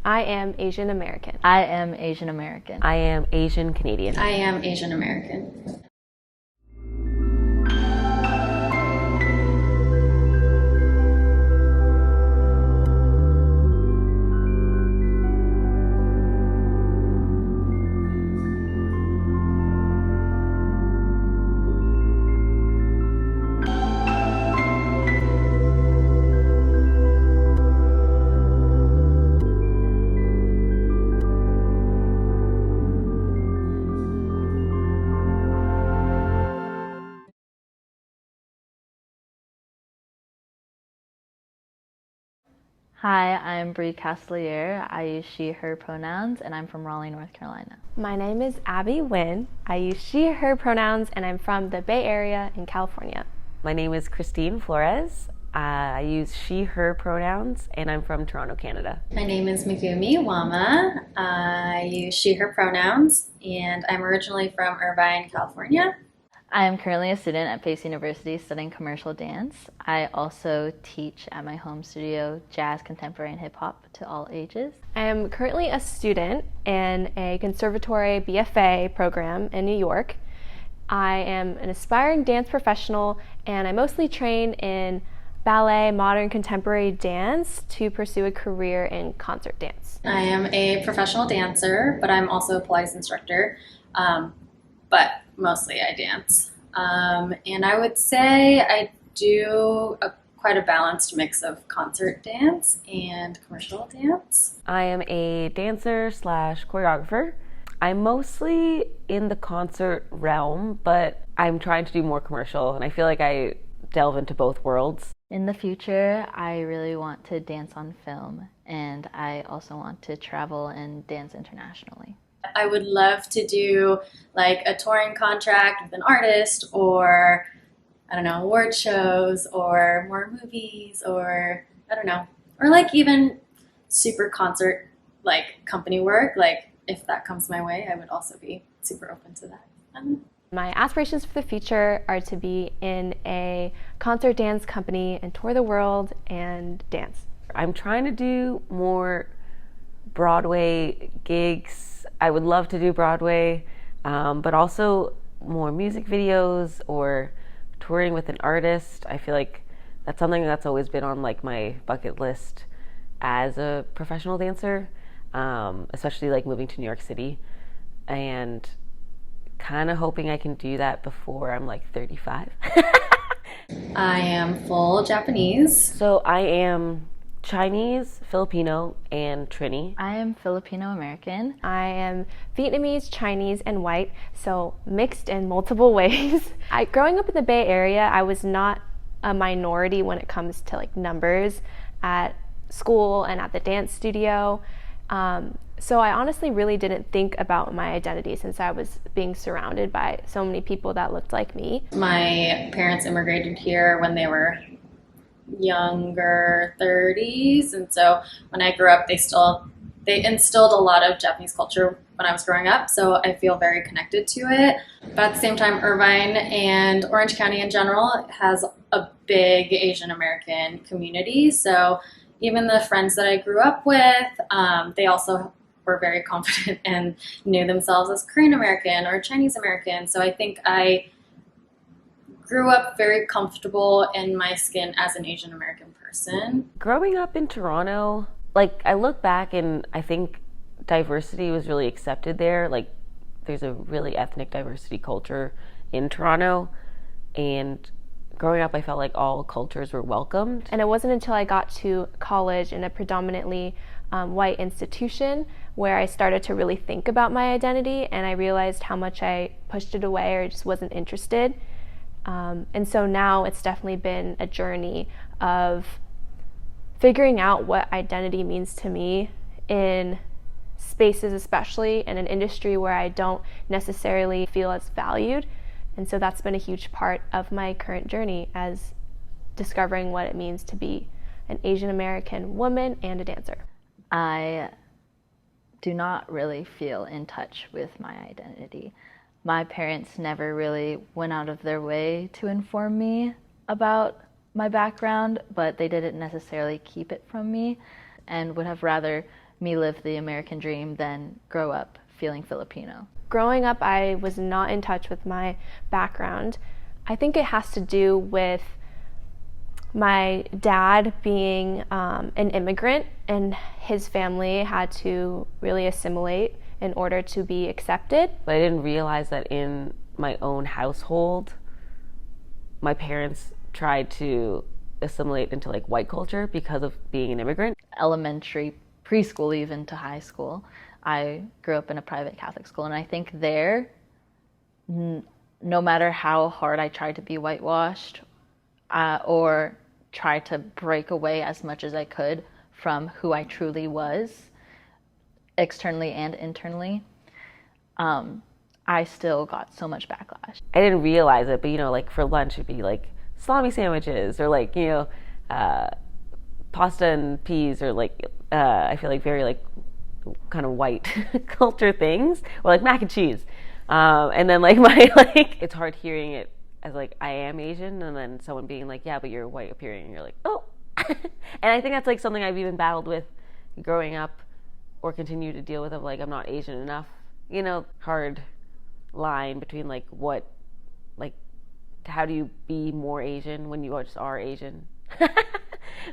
I am Asian American. I am Asian American. I am Asian Canadian. I am Asian American. Hi, I'm Bri Castiller. I use she, her pronouns, and I'm from Raleigh, North Carolina. My name is Abby Nguyen. I use she, her pronouns, and I'm from the Bay Area in California. My name is Christine Flores. I use she, her pronouns, and I'm from Toronto, Canada. My name is Megumi, Iwama. I use she, her pronouns, and I'm originally from Irvine, California. I am currently a student at Pace University studying commercial dance. I also teach at my home studio jazz, contemporary, and hip hop to all ages. I am currently a student in a conservatory BFA program in New York. I am an aspiring dance professional, and I mostly train in ballet, modern contemporary dance to pursue a career in concert dance. I am a professional dancer, but I'm also a Pilates instructor. But mostly I dance. And I would say I do quite a balanced mix of concert dance and commercial dance. I am a dancer / choreographer. I'm mostly in the concert realm, but I'm trying to do more commercial, and I feel like I delve into both worlds. In the future, I really want to dance on film, and I also want to travel and dance internationally. I would love to do like a touring contract with an artist, or I don't know, award shows, or more movies, or I don't know, or like even super concert like company work. Like if that comes my way, I would also be super open to that. My aspirations for the future are to be in a concert dance company and tour the world and dance. I'm trying to do more Broadway gigs. I would love to do Broadway, but also more music videos or touring with an artist. I feel like that's something that's always been on like my bucket list as a professional dancer, especially like moving to New York City, and kind of hoping I can do that before I'm like 35. I am full Japanese. So I am Chinese, Filipino, and Trini. I am Filipino American. I am Vietnamese, Chinese, and white, so mixed in multiple ways. Growing up in the Bay Area, I was not a minority when it comes to like numbers at school and at the dance studio. So I honestly really didn't think about my identity since I was being surrounded by so many people that looked like me. My parents immigrated here when they were younger 30s, and so when I grew up they instilled a lot of Japanese culture when I was growing up, so I feel very connected to it. But at the same time, Irvine and Orange County in general has a big Asian American community, so even the friends that I grew up with, they also were very confident and knew themselves as Korean American or Chinese American, so I think I grew up very comfortable in my skin as an Asian American person. Growing up in Toronto, like I look back and I think diversity was really accepted there. Like there's a really ethnic diversity culture in Toronto, and growing up I felt like all cultures were welcomed. And it wasn't until I got to college in a predominantly white institution where I started to really think about my identity, and I realized how much I pushed it away or just wasn't interested. And so now it's definitely been a journey of figuring out what identity means to me in spaces, especially in an industry where I don't necessarily feel as valued. And so that's been a huge part of my current journey as discovering what it means to be an Asian American woman and a dancer. I do not really feel in touch with my identity. My parents never really went out of their way to inform me about my background, but they didn't necessarily keep it from me and would have rather me live the American dream than grow up feeling Filipino. Growing up, I was not in touch with my background. I think it has to do with my dad being an immigrant, and his family had to really assimilate in order to be accepted. But I didn't realize that in my own household, my parents tried to assimilate into like white culture because of being an immigrant. Elementary, preschool, even to high school, I grew up in a private Catholic school, and I think there, no matter how hard I tried to be whitewashed or try to break away as much as I could from who I truly was, externally and internally, I still got so much backlash. I didn't realize it, but like for lunch it'd be like salami sandwiches, or like pasta and peas, or like I feel like very like kind of white culture things, or like mac and cheese, and then like my like it's hard hearing it as like I am Asian, and then someone being like, yeah, but you're white appearing, and you're like, oh. And I think that's like something I've even battled with growing up, or continue to deal with, of like I'm not Asian enough, hard line between like what, like how do you be more Asian when you just are Asian.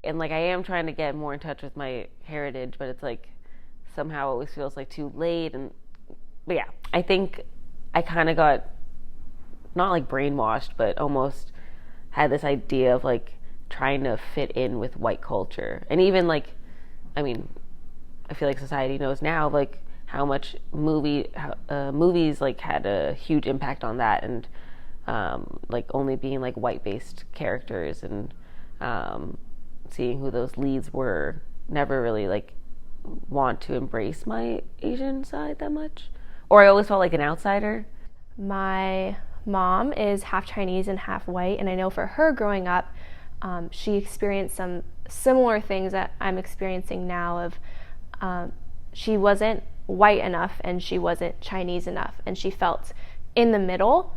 And like I am trying to get more in touch with my heritage, but it's like somehow it always feels like too late. But yeah, I think I kind of got not like brainwashed, but almost had this idea of like trying to fit in with white culture. And even like, I mean, I feel like society knows now like how much movies like had a huge impact on that, and like only being like white-based characters, and seeing who those leads were, never really like want to embrace my Asian side that much, or I always felt like an outsider. My mom is half Chinese and half white, and I know for her growing up, she experienced some similar things that I'm experiencing now of she wasn't white enough and she wasn't Chinese enough, and she felt in the middle,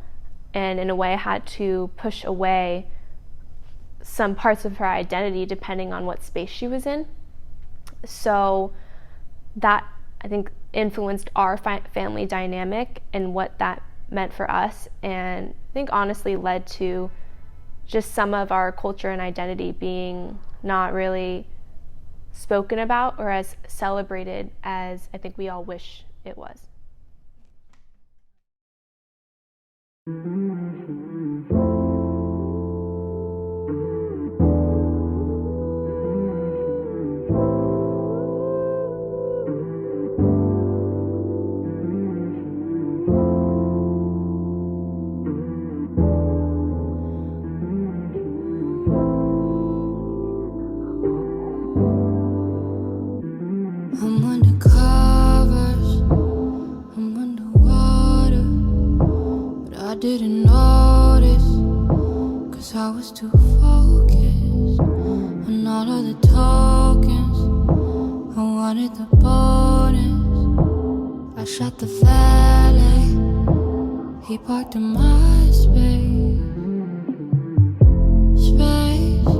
and in a way had to push away some parts of her identity depending on what space she was in. So that, I think, influenced our family dynamic and what that meant for us, and I think honestly led to just some of our culture and identity being not really spoken about or as celebrated as I think we all wish it was. I'm under covers, I'm underwater, but I didn't notice, 'cause I was too focused on all of the tokens. I wanted the bonus, I shot the valet, he parked in my space. Space,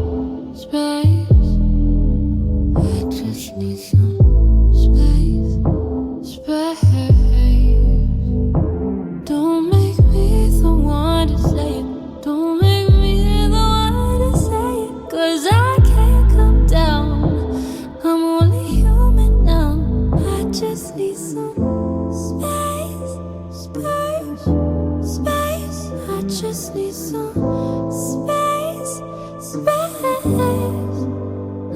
space, I just need some space, space. Don't make me the one to say it. Don't make me the one to say it. 'Cause I can't come down, I'm only human now. I just need some space, space, space. I just need some space, space.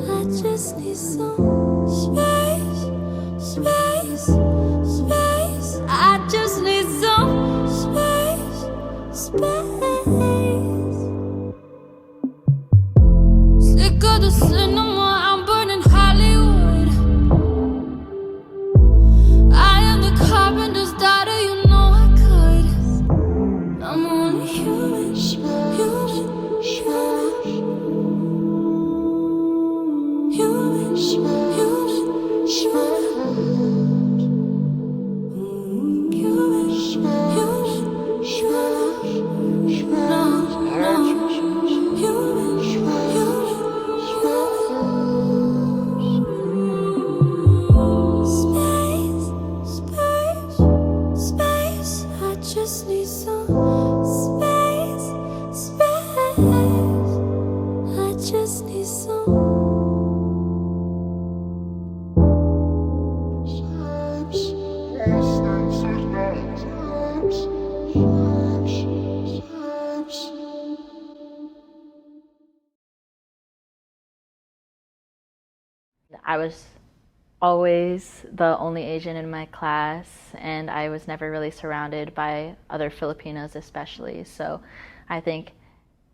I just need some space, space, space. I just need some space, space. Sick of the cinema, I'm burning Hollywood. I am the carpenter's daughter, you know I could. I'm only human, human, human. Human, human, human. Human, human, human. No, no. Human, human, human. I was always the only Asian in my class, and I was never really surrounded by other Filipinos especially. So I think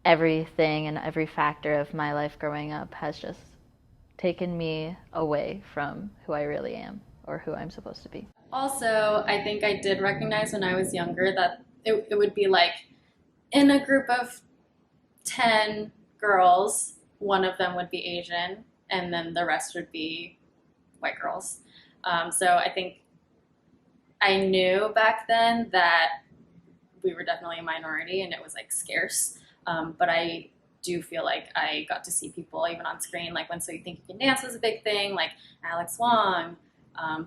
everything and every factor of my life growing up has just taken me away from who I really am or who I'm supposed to be. Also, I think I did recognize when I was younger that it would be like in a group of 10 girls, one of them would be Asian, and then the rest would be white girls. So I think I knew back then that we were definitely a minority and it was like scarce. But I do feel like I got to see people even on screen, like when So You Think You Can Dance was a big thing, like Alex Wong,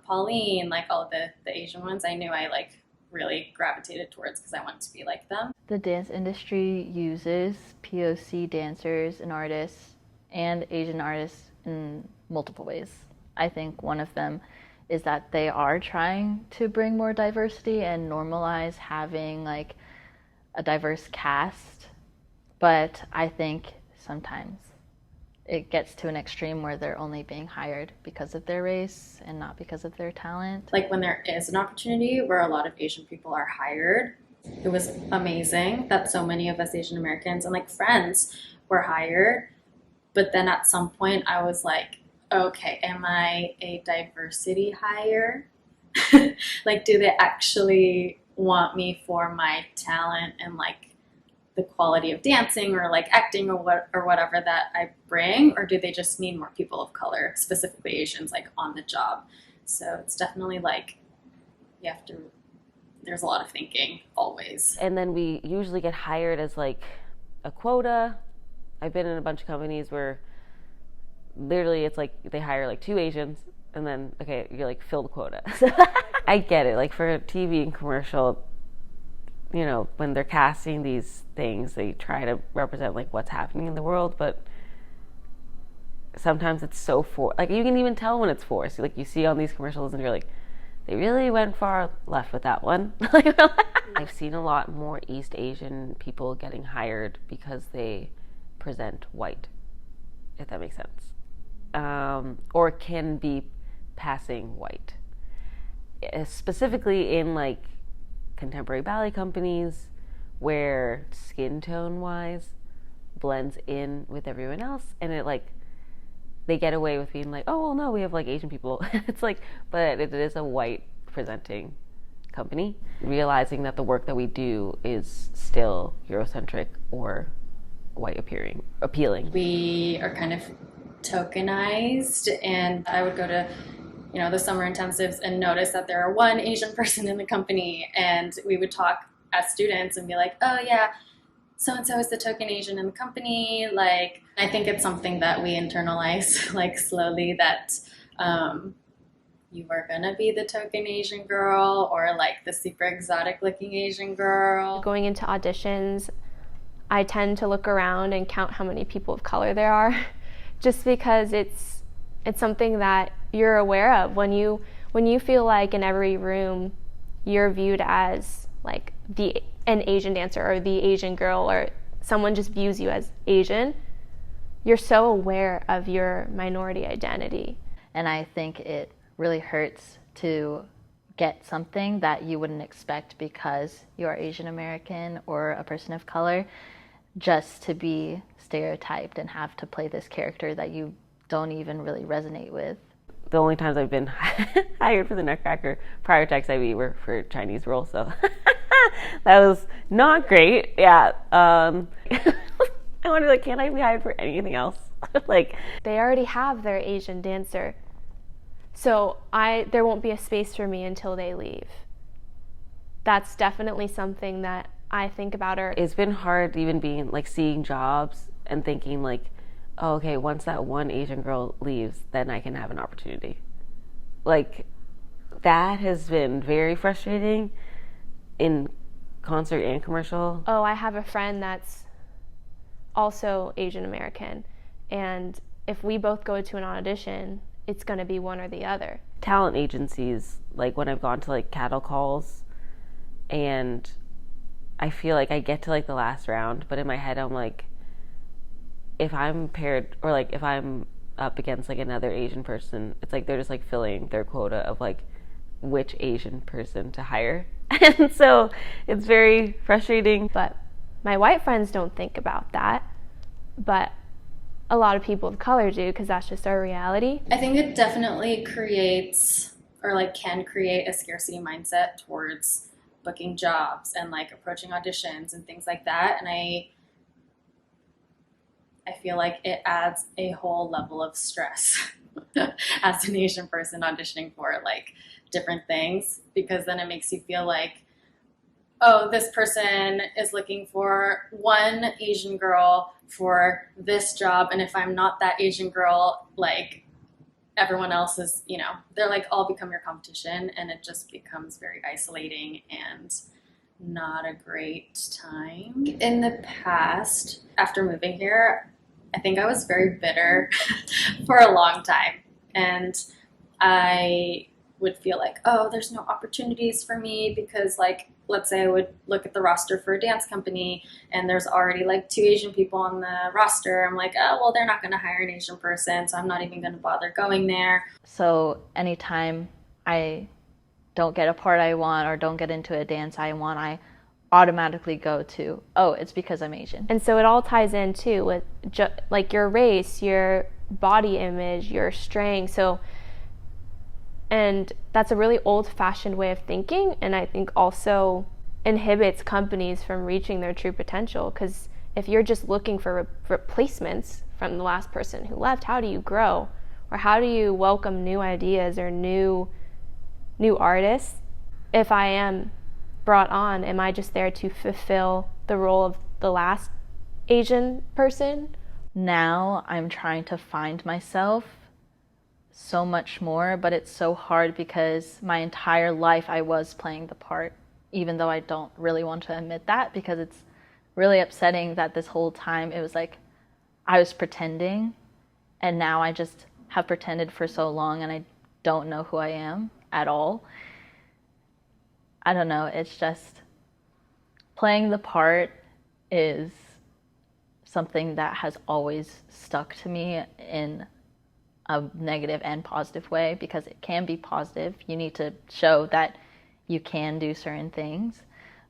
Pauline, like all of the Asian ones. I knew I like really gravitated towards because I wanted to be like them. The dance industry uses POC dancers and artists and Asian artists in multiple ways. I think one of them is that they are trying to bring more diversity and normalize having like a diverse cast, but I think sometimes it gets to an extreme where they're only being hired because of their race and not because of their talent. Like when there is an opportunity where a lot of Asian people are hired, it was amazing that so many of us Asian Americans and like friends were hired. But then at some point I was like, okay, am I a diversity hire? Like, do they actually want me for my talent and like the quality of dancing or like acting or whatever that I bring, or do they just need more people of color, specifically Asians, like on the job? So it's definitely like there's a lot of thinking always. And then we usually get hired as like a quota. I've been in a bunch of companies where literally it's like they hire like 2 Asians and then, okay, you're like, fill the quota. I get it. Like for TV and commercial, you know, when they're casting these things, they try to represent like what's happening in the world, but sometimes it's so like you can even tell when it's forced. Like you see on these commercials and you're like, they really went far left with that one. I've seen a lot more East Asian people getting hired because they present white, if that makes sense, or can be passing white, specifically in like contemporary ballet companies where skin tone wise blends in with everyone else, and it like they get away with being like, oh well, no, we have like Asian people. It's like, but it is a white presenting company. Realizing that the work that we do is still Eurocentric or white appealing. We are kind of tokenized, and I would go to the summer intensives and notice that there are one Asian person in the company, and we would talk as students and be like, oh yeah, so-and-so is the token Asian in the company. Like, I think it's something that we internalize like slowly, that you are gonna be the token Asian girl or like the super exotic looking Asian girl. Going into auditions, I tend to look around and count how many people of color there are, just because it's something that you're aware of. When you feel like in every room you're viewed as like an Asian dancer or the Asian girl, or someone just views you as Asian, you're so aware of your minority identity. And I think it really hurts to get something that you wouldn't expect because you are Asian American or a person of color, just to be stereotyped and have to play this character that you don't even really resonate with. The only times I've been hired for the Nutcracker prior to XIV were for Chinese roles, so that was not great. Yeah. I wonder, like, can I be hired for anything else? Like, they already have their Asian dancer, so there won't be a space for me until they leave. That's definitely something that I think about. It's been hard even being like seeing jobs and thinking like, oh, okay, once that one Asian girl leaves, then I can have an opportunity. Like, that has been very frustrating in concert and commercial. Oh, I have a friend that's also Asian American, and if we both go to an audition, it's going to be one or the other. Talent agencies, like when I've gone to like cattle calls, and I feel like I get to like the last round, but in my head I'm like, if I'm paired, or like if I'm up against like another Asian person, it's like they're just like filling their quota of like which Asian person to hire. And so it's very frustrating. But my white friends don't think about that, but a lot of people of color do, because that's just our reality. I think it definitely creates, or like can create, a scarcity mindset towards booking jobs and like approaching auditions and things like that. And I feel like it adds a whole level of stress as an Asian person auditioning for like different things, because then it makes you feel like, oh, this person is looking for one Asian girl for this job, and if I'm not that Asian girl, like everyone else is, you know, they're like all become your competition, and it just becomes very isolating and not a great time. In the past, after moving here, I think I was very bitter for a long time, and I would feel like, oh, there's no opportunities for me, because like, let's say I would look at the roster for a dance company and there's already like 2 Asian people on the roster. I'm like, oh, well, they're not going to hire an Asian person, so I'm not even going to bother going there. So anytime I don't get a part I want or don't get into a dance I want, I automatically go to, oh, it's because I'm Asian. And so it all ties in too with like your race, your body image, your strength. So, and that's a really old-fashioned way of thinking, and I think also inhibits companies from reaching their true potential, because if you're just looking for replacements from the last person who left, how do you grow? Or how do you welcome new ideas or new artists? If I am brought on, am I just there to fulfill the role of the last Asian person? Now I'm trying to find myself so much more, but it's so hard because my entire life I was playing the part, even though I don't really want to admit that, because it's really upsetting that this whole time it was like I was pretending, and now I just have pretended for so long and I don't know who I am at all. I don't know, it's just playing the part is something that has always stuck to me in a negative and positive way, because it can be positive. You need to show that you can do certain things,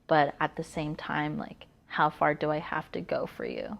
but at the same time, like, how far do I have to go for you?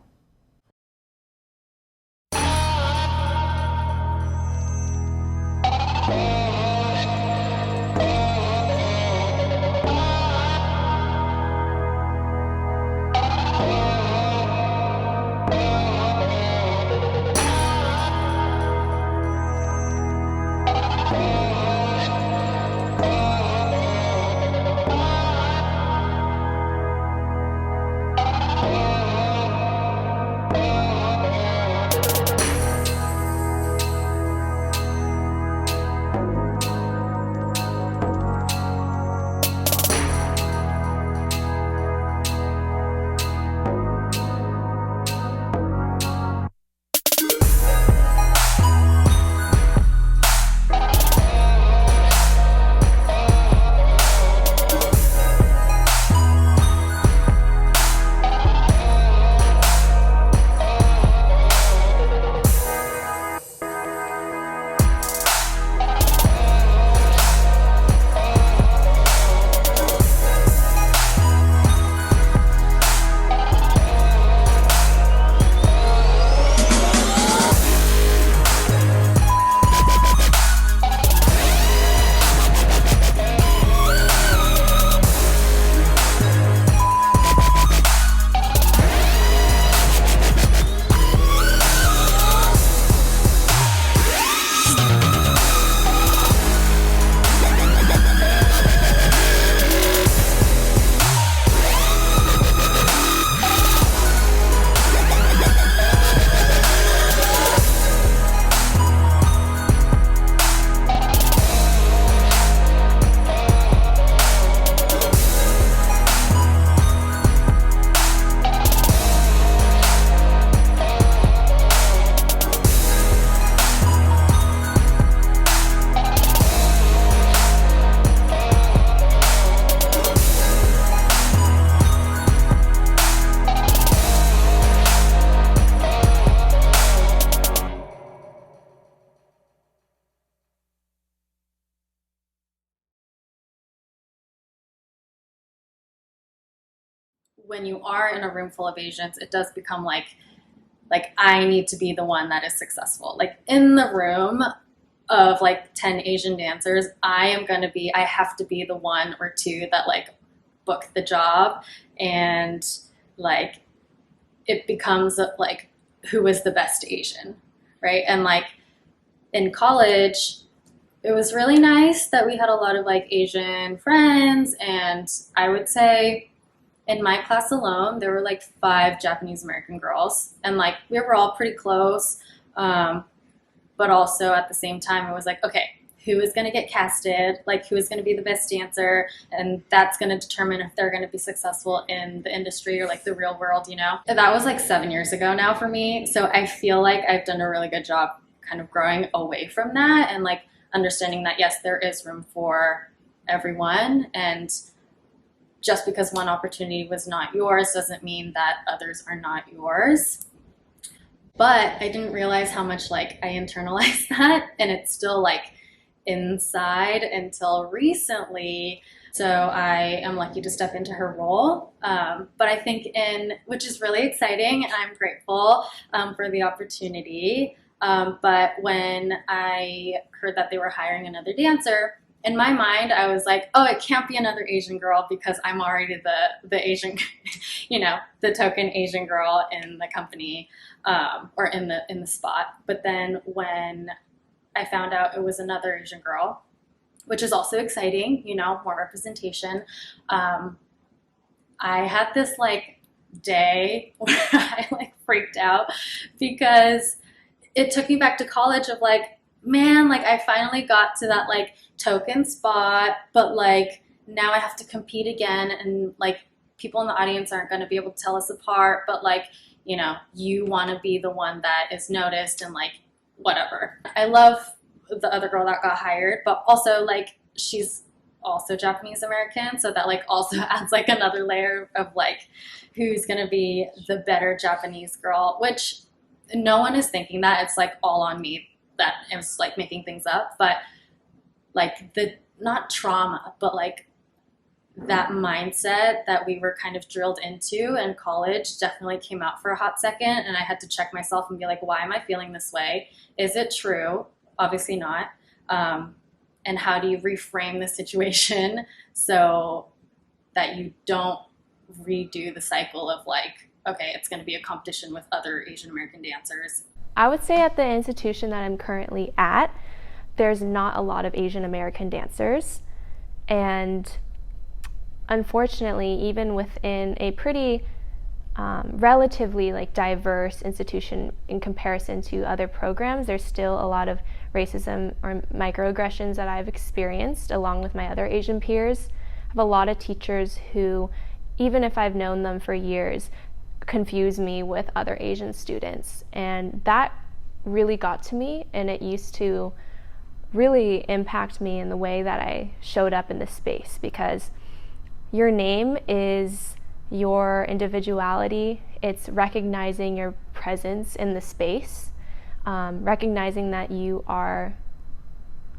when you are in a room full of Asians, it does become like I need to be the one that is successful. Like in the room of like 10 Asian dancers, I have to be the one or two that like book the job, and like it becomes like who is the best Asian, right? And like in college, it was really nice that we had a lot of like Asian friends, and I would say in my class alone, there were like 5 Japanese American girls, and like we were all pretty close. But also at the same time, it was like, okay, who is going to get casted? Like who is going to be the best dancer? And that's going to determine if they're going to be successful in the industry or like the real world, you know? And that was like 7 years ago now for me. So I feel like I've done a really good job kind of growing away from that and like understanding that, yes, there is room for everyone. And just because one opportunity was not yours doesn't mean that others are not yours. But I didn't realize how much like I internalized that, and it's still like inside until recently. So I am lucky to step into her role. But I think which is really exciting, and I'm grateful for the opportunity. But when I heard that they were hiring another dancer, in my mind, I was like, oh, it can't be another Asian girl because I'm already the Asian, you know, the token Asian girl in the company, or in the spot. But then when I found out it was another Asian girl, which is also exciting, you know, more representation. I had this like day where I like freaked out because it took me back to college of like, man, like I finally got to that like token spot, but like now I have to compete again, and like people in the audience aren't going to be able to tell us apart, but like, you know, you want to be the one that is noticed and like whatever. I love the other girl that got hired, but also like she's also Japanese American, so that like also adds like another layer of like who's going to be the better Japanese girl, which no one is thinking that. It's like all on me that I was like making things up, but like the not trauma, but like that mindset that we were kind of drilled into in college definitely came out for a hot second, and I had to check myself and be like, why am I feeling this way? Is it true? Obviously not. And how do you reframe the situation so that you don't redo the cycle of like, okay, it's going to be a competition with other Asian American dancers? I would say at the institution that I'm currently at, there's not a lot of Asian American dancers. And unfortunately, even within a pretty relatively like diverse institution in comparison to other programs, there's still a lot of racism or microaggressions that I've experienced along with my other Asian peers. I have a lot of teachers who, even if I've known them for years, confuse me with other Asian students, and that really got to me, and it used to really impact me in the way that I showed up in this space, because your name is your individuality. It's recognizing your presence in the space, recognizing that you are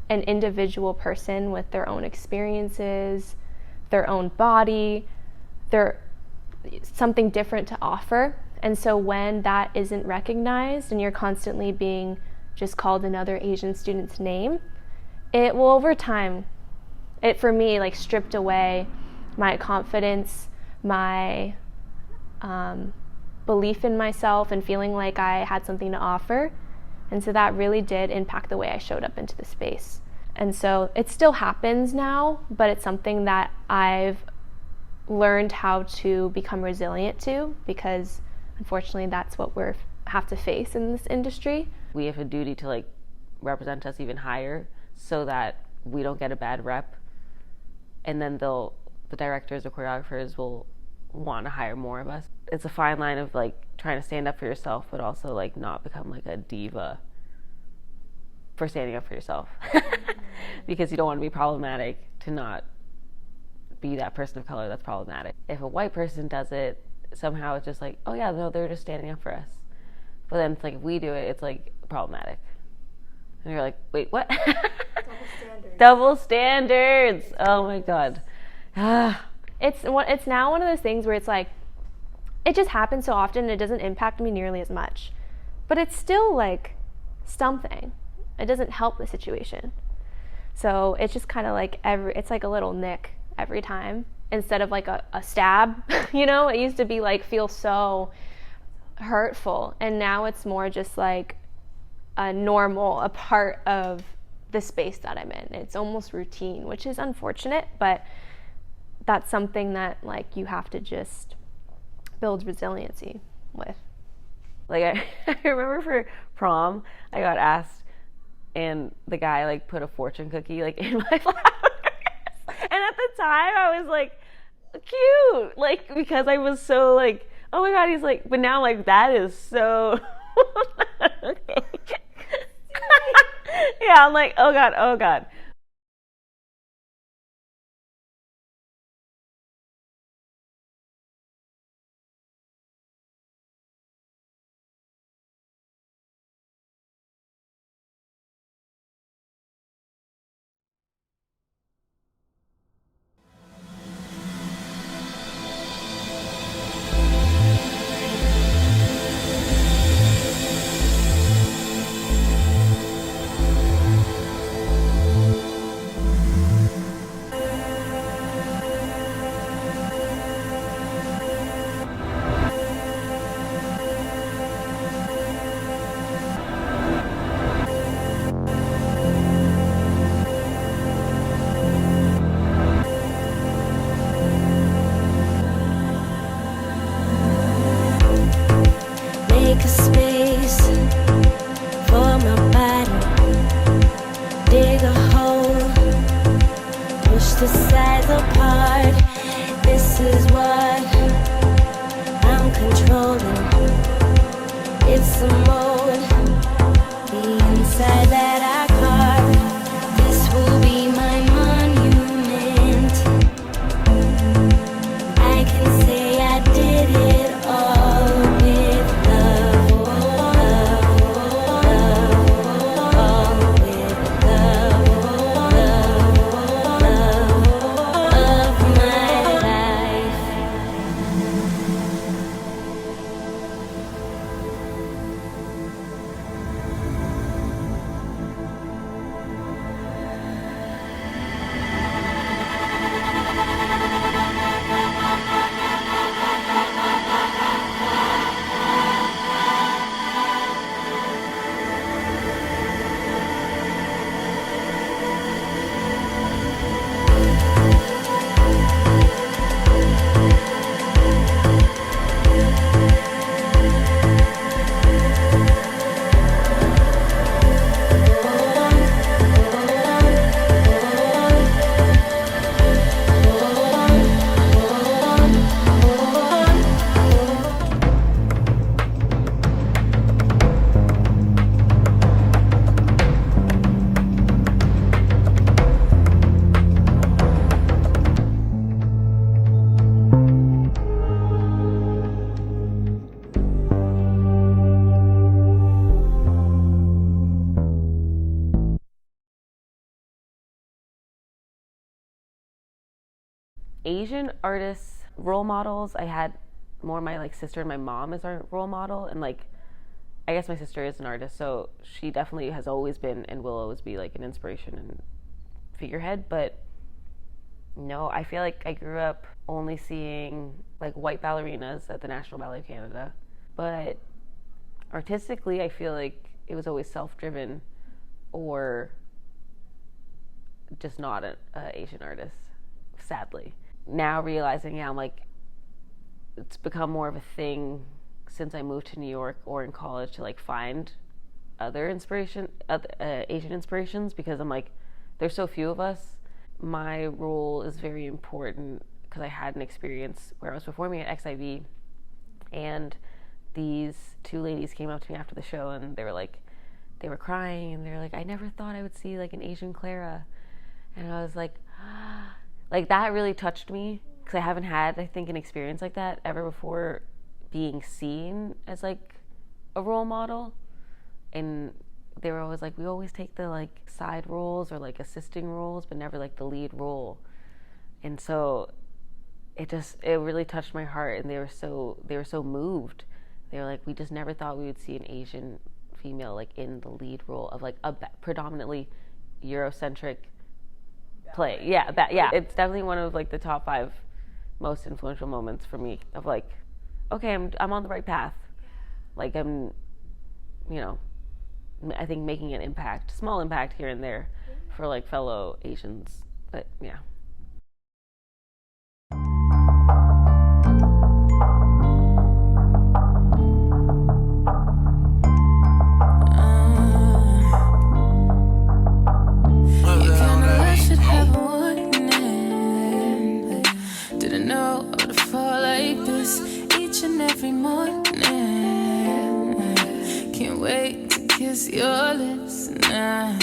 an individual person with their own experiences, their own body, their something different to offer. And so when that isn't recognized and you're constantly being just called another Asian student's name, it will over time, it for me like stripped away my confidence, my belief in myself, and feeling like I had something to offer. And so that really did impact the way I showed up into the space. And so it still happens now, but it's something that I've learned how to become resilient to, because unfortunately that's what we have to face in this industry. We have a duty to like represent us even higher so that we don't get a bad rep, and then the directors or choreographers will want to hire more of us. It's a fine line of like trying to stand up for yourself, but also like not become like a diva for standing up for yourself because you don't want to be problematic to not be that person of color that's problematic. If a white person does it, somehow it's just like, oh yeah, no, they're just standing up for us. But then it's like, if we do it, it's like problematic. And you're like, wait, what? Double standards. Double standards. Oh my God. It's now one of those things where it's like, it just happens so often, it doesn't impact me nearly as much. But it's still like something. It doesn't help the situation. So it's just kind of like it's like a little nick every time instead of like a stab. You know, it used to be like feel so hurtful, and now it's more just like a part of the space that I'm in. It's almost routine, which is unfortunate, but that's something that like you have to just build resiliency with. Like I remember for prom, I got asked, and the guy like put a fortune cookie like in my flowers, and at the time I was like, cute, like because I was so like, oh my god, he's like, but now like that is so. Okay. Yeah, I'm like, oh god, oh god. Make a space for my body. Dig a hole, push the sides apart. This is what I'm controlling. It's a mold, the inside that I carve. This will be my monument. I can say I did it all with love, all with love of my life. Asian artists role models, I had more my like sister and my mom as our role model, and like I guess my sister is an artist, so she definitely has always been and will always be like an inspiration and figurehead. But no, I feel like I grew up only seeing like white ballerinas at the National Ballet of Canada, but artistically I feel like it was always self-driven or just not an Asian artist, sadly. Now realizing, yeah, I'm like, it's become more of a thing since I moved to New York or in college to like find other Asian inspirations, because I'm like, there's so few of us. My role is very important because I had an experience where I was performing at XIV, and these two ladies came up to me after the show, and they were crying, and they were like, I never thought I would see like an Asian Clara. And I was like, like that really touched me, because I haven't had, I think, an experience like that ever before, being seen as like a role model. And they were always like, we always take the like side roles or like assisting roles, but never like the lead role. And so it really touched my heart, and they were so moved. They were like, we just never thought we would see an Asian female like in the lead role of like a predominantly Eurocentric play. Yeah, it's definitely one of like the top 5 most influential moments for me of like, okay, I'm on the right path. Like I'm, I think making an impact, small impact here and there for like fellow Asians. But yeah. Every morning, can't wait to kiss your lips. Nah,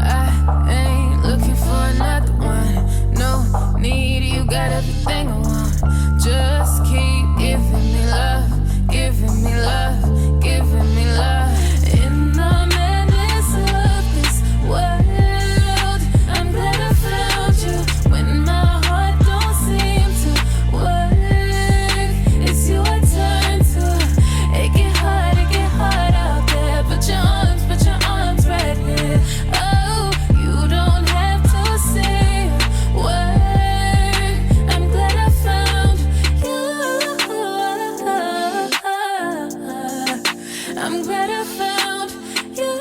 I ain't looking for another one. No need, you got everything I want. Just keep giving me love, giving me love, giving me love. In the madness of this world, I'm glad I found you. When my heart don't seem to work, it's your turn to. It get hard out there. Put your arms right here. Oh, you don't have to say a word. I'm glad I found you. I'm glad I found you.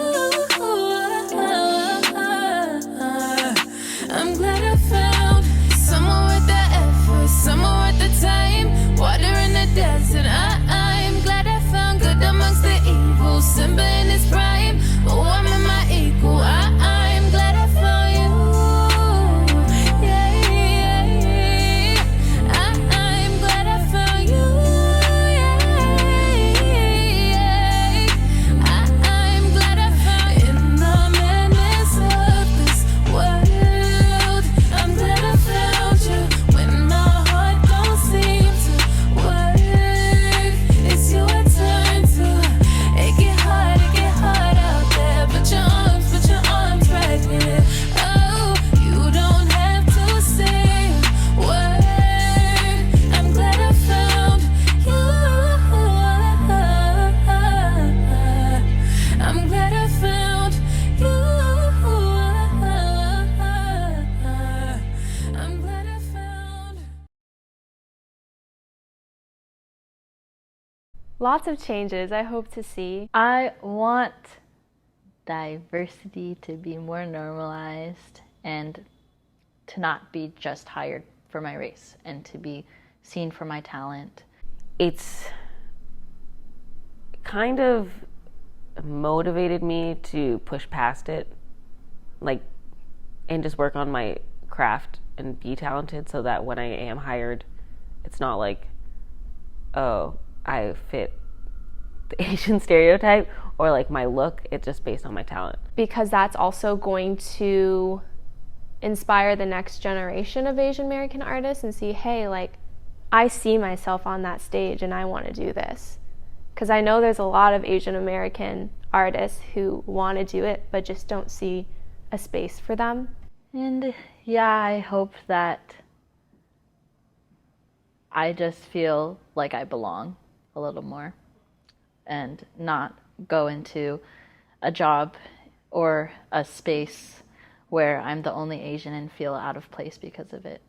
I'm glad I found someone with the effort, someone with the time, water in the desert. I'm glad I found good amongst the evil. Simba in his prime, oh, I'm in my equal. I'm glad I found you. Yeah. I'm glad I found you. Yeah. I'm glad I found you. In the madness of this world, I'm glad I found you. When my heart don't seem to work, it's your turn to. It get hard out there. Put your arms right here. Oh, you don't have to say a word. I'm glad I found you. I'm glad I found you. I'm glad I found. Lots of changes I hope to see. I want diversity to be more normalized and to not be just hired for my race and to be seen for my talent. It's kind of motivated me to push past it, like, and just work on my craft and be talented so that when I am hired, it's not like, oh, I fit the Asian stereotype or like my look. It's just based on my talent. Because that's also going to inspire the next generation of Asian American artists and see, hey, like, I see myself on that stage and I want to do this. Because I know there's a lot of Asian American artists who want to do it but just don't see a space for them. And yeah, I hope that I just feel like I belong a little more and not go into a job or a space where I'm the only Asian and feel out of place because of it.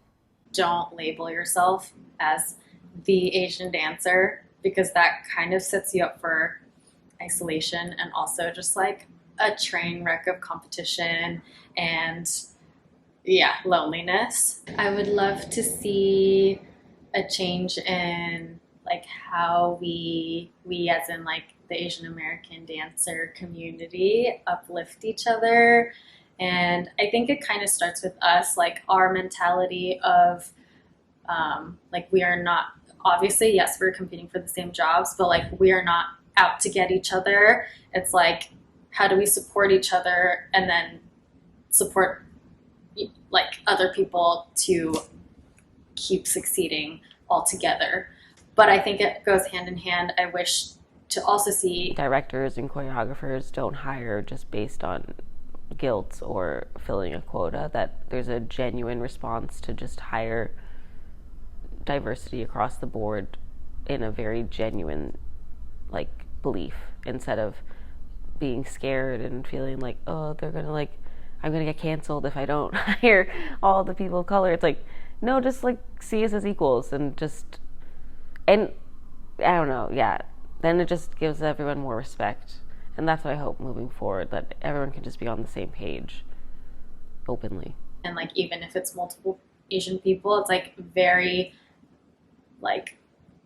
Don't label yourself as the Asian dancer, because that kind of sets you up for isolation and also just like a train wreck of competition and loneliness. I would love to see a change in like how we as in like the Asian American dancer community uplift each other. And I think it kind of starts with us, like our mentality of like we are not, obviously, yes, we're competing for the same jobs, but like we are not out to get each other. It's like, how do we support each other and then support like other people to keep succeeding all together? But I think it goes hand in hand. I wish to also see directors and choreographers don't hire just based on guilt or filling a quota, that there's a genuine response to just hire diversity across the board in a very genuine, like, belief, instead of being scared and feeling like, oh, they're gonna, like, I'm gonna get canceled if I don't hire all the people of color. It's like, no, just, like, see us as equals, and just, and I don't know, yeah, then it just gives everyone more respect. And that's what I hope moving forward, that everyone can just be on the same page openly. And like, even if it's multiple Asian people, it's like very, like,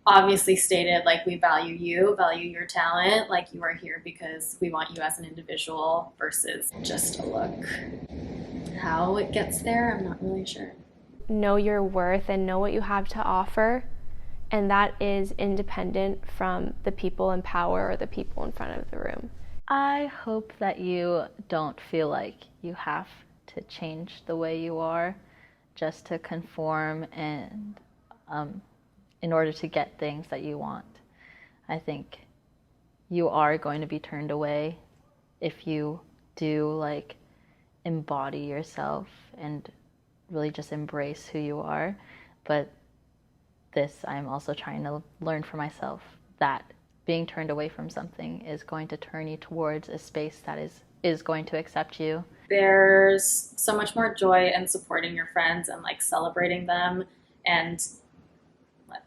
obviously stated, like, we value you, value your talent, like, you are here because we want you as an individual versus just a look. How it gets there, I'm not really sure. Know your worth and know what you have to offer, and that is independent from the people in power or the people in front of the room. I hope that you don't feel like you have to change the way you are just to conform and in order to get things that you want. I think you are going to be turned away if you do, like, embody yourself and really just embrace who you are. But this, I'm also trying to learn for myself, that being turned away from something is going to turn you towards a space that is going to accept you. There's so much more joy in supporting your friends and, like, celebrating them, and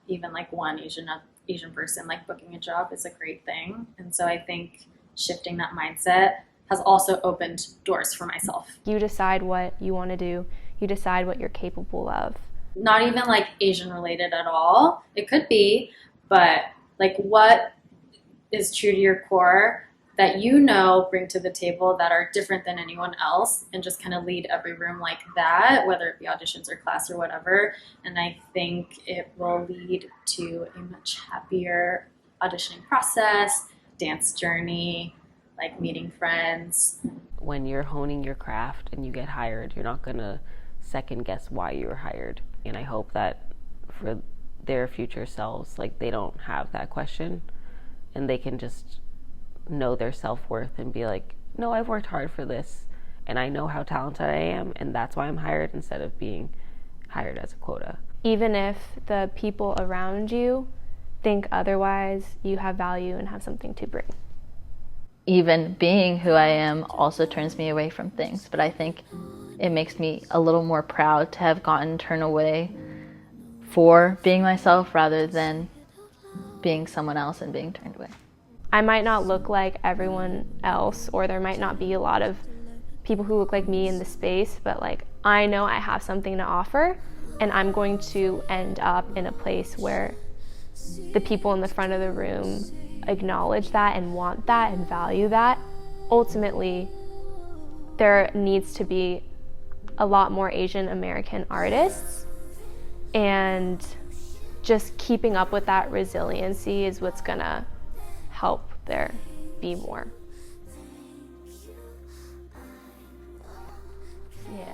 even, like, one Asian person, like, booking a job is a great thing. And so I think shifting that mindset has also opened doors for myself. You decide what you want to do. You decide what you're capable of. Not even, like, Asian related at all. It could be, but, like, what is true to your core that you know bring to the table that are different than anyone else, and just kind of lead every room like that, whether it be auditions or class or whatever. And I think it will lead to a much happier auditioning process, dance journey, like meeting friends. When you're honing your craft and you get hired, you're not gonna second guess why you were hired. And I hope that for their future selves, like, they don't have that question, and they can just know their self-worth and be like, no, I've worked hard for this, and I know how talented I am, and that's why I'm hired, instead of being hired as a quota. Even if the people around you think otherwise, you have value and have something to bring. Even being who I am also turns me away from things, but I think it makes me a little more proud to have gotten turned away for being myself rather than being someone else and being turned away. I might not look like everyone else, or there might not be a lot of people who look like me in the space, but, like, I know I have something to offer, and I'm going to end up in a place where the people in the front of the room acknowledge that and want that and value that. Ultimately, there needs to be a lot more Asian American artists, and just keeping up with that resiliency is what's gonna help there be more. Yeah.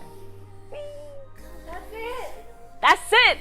That's it!